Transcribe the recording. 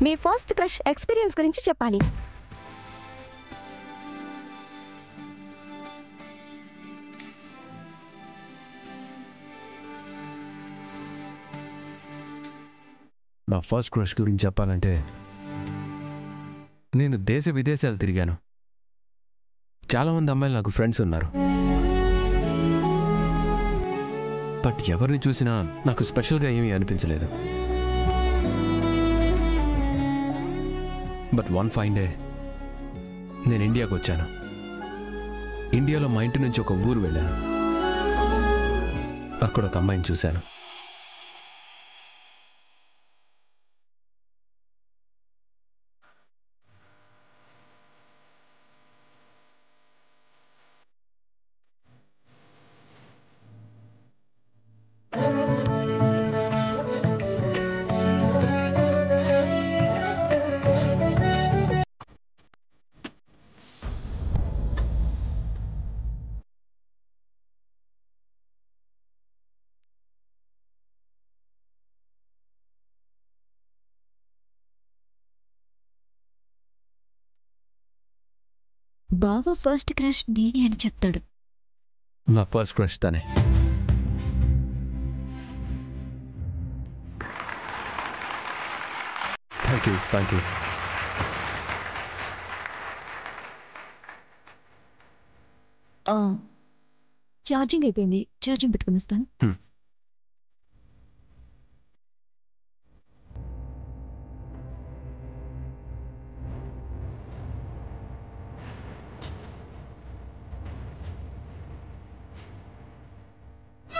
మీ first crush experience గురించి చెప్పాలి. నా ఫస్ట్ క్రష్ గురించి చెప్పాలంటే నేను దేశ విదేశాలు తిరిగాను. చాలామంది అమ్మాయిలు నాకు ఫ్రెండ్స్ ఉన్నారు. బట్ ఎవరిని చూసినా నాకు స్పెషల్గా ఏమీ అనిపించలేదు. బట్ వన్ ఫైన్ డే నేను ఇండియాకు వచ్చాను. ఇండియాలో మా ఇంటి నుంచి ఒక ఊరు వెళ్ళాను. అక్కడ ఒక అమ్మాయిని చూశాను. బావ ఫస్ట్ క్రష్ నేనే అని చెప్తాడు. నా ఫస్ట్ క్రష్ తనే. Thank you. ఛార్జింగ్ అయిపోయింది, ఛార్జింగ్ పెట్టుకుని వస్తాను.